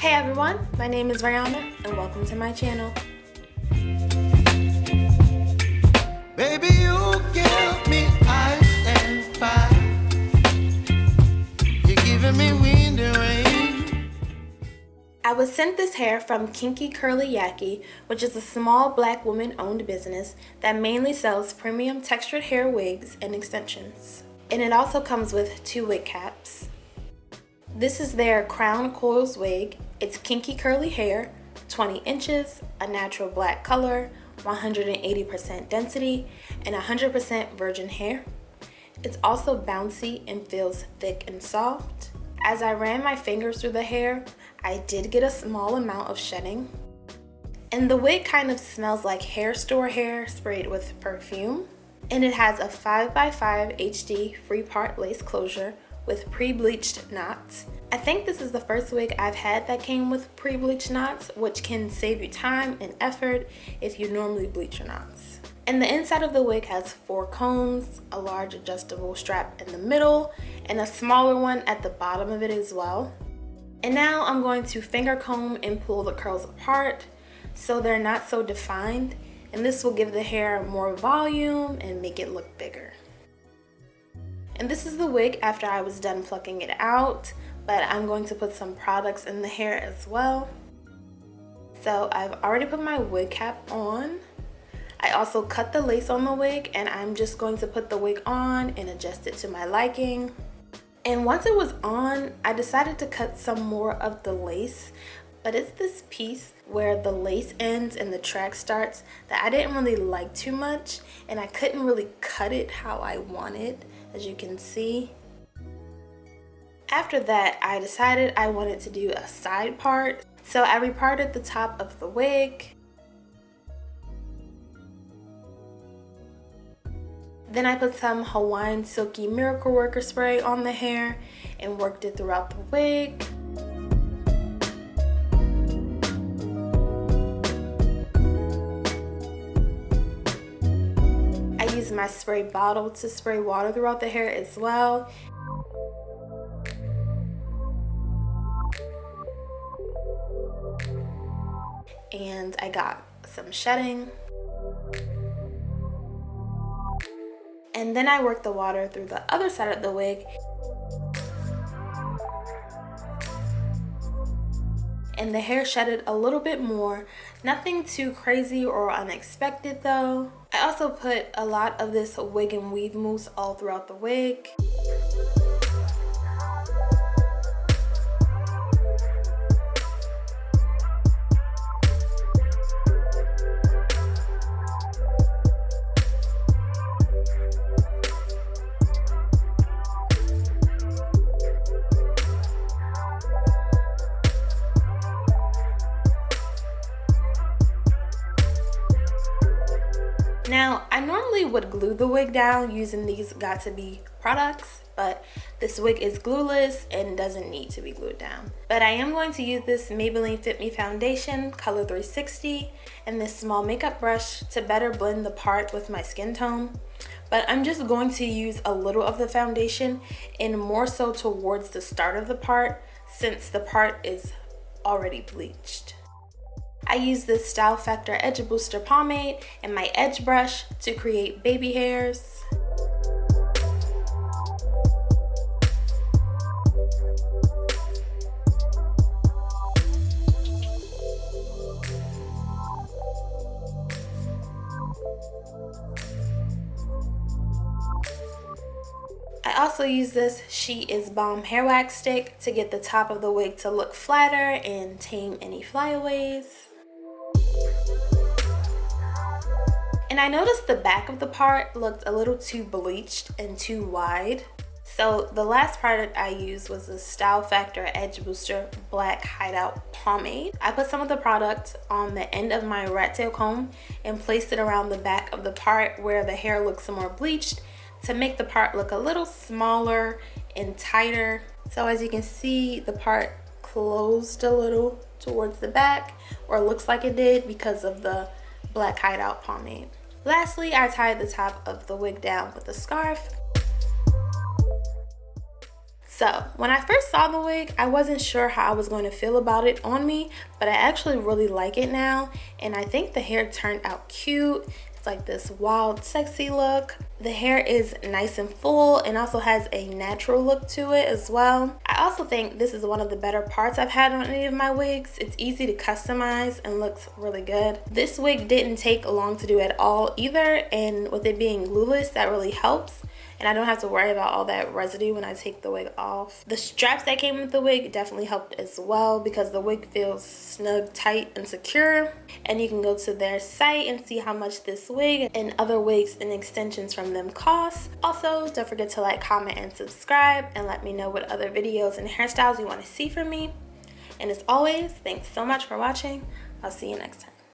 Hey everyone, my name is Rayona and welcome to my channel. Baby, you give me ice and fire. You're giving me wind and rain. I was sent this hair from KinkyCurlyYaki, which is a small black woman-owned business that mainly sells premium textured hair wigs and extensions. And it also comes with 2 wig caps. This is their crown coils wig. It's kinky curly hair, 20 inches, a natural black color, 180% density, and 100% virgin hair. It's also bouncy and feels thick and soft. As I ran my fingers through the hair, I did get a small amount of shedding. And the wig kind of smells like hair store hair sprayed with perfume. And it has a 5x5 HD free part lace closure with pre-bleached knots. I think this is the first wig I've had that came with pre-bleached knots, which can save you time and effort if you normally bleach your knots. And the inside of the wig has 4 combs, a large adjustable strap in the middle, and a smaller one at the bottom of it as well. And now I'm going to finger comb and pull the curls apart so they're not so defined, and this will give the hair more volume and make it look bigger. And this is the wig after I was done plucking it out, but I'm going to put some products in the hair as well. So I've already put my wig cap on. I also cut the lace on the wig, and I'm just going to put the wig on and adjust it to my liking. And once it was on, I decided to cut some more of the lace, but it's this piece where the lace ends and the track starts that I didn't really like too much, and I couldn't really cut it how I wanted, as you can see. After that, I decided I wanted to do a side part, so I reparted the top of the wig. Then I put some Hawaiian Silky Miracle Worker spray on the hair and worked it throughout the wig. I used my spray bottle to spray water throughout the hair as well. And I got some shedding. And then I worked the water through the other side of the wig. And the hair shedded a little bit more. Nothing too crazy or unexpected though. I also put a lot of this wig and weave mousse all throughout the wig. Now, I normally would glue the wig down using these Got2b products, but this wig is glueless and doesn't need to be glued down. But I am going to use this Maybelline Fit Me foundation, color 360, and this small makeup brush to better blend the part with my skin tone. But I'm just going to use a little of the foundation and more so towards the start of the part, since the part is already bleached. I use this Style Factor Edge Booster pomade and my edge brush to create baby hairs. I also use this She Is Bomb hair wax stick to get the top of the wig to look flatter and tame any flyaways. And I noticed the back of the part looked a little too bleached and too wide. So the last product I used was the Style Factor Edge Booster Black Hideout Pomade. I put some of the product on the end of my rat tail comb and placed it around the back of the part where the hair looks more bleached to make the part look a little smaller and tighter. So as you can see, the part closed a little towards the back, or looks like it did because of the Black Hideout Pomade. Lastly, I tied the top of the wig down with a scarf. So when I first saw the wig, I wasn't sure how I was going to feel about it on me, but I actually really like it now, and I think the hair turned out cute. It's like this wild, sexy look. The hair is nice and full and also has a natural look to it as well. I also think this is one of the better parts I've had on any of my wigs. It's easy to customize and looks really good. This wig didn't take long to do at all either, and with it being glueless, that really helps. And I don't have to worry about all that residue when I take the wig off. The straps that came with the wig definitely helped as well because the wig feels snug, tight, and secure. And you can go to their site and see how much this wig and other wigs and extensions from them cost. Also, don't forget to like, comment, and subscribe, and let me know what other videos and hairstyles you want to see from me. And as always, thanks so much for watching. I'll see you next time.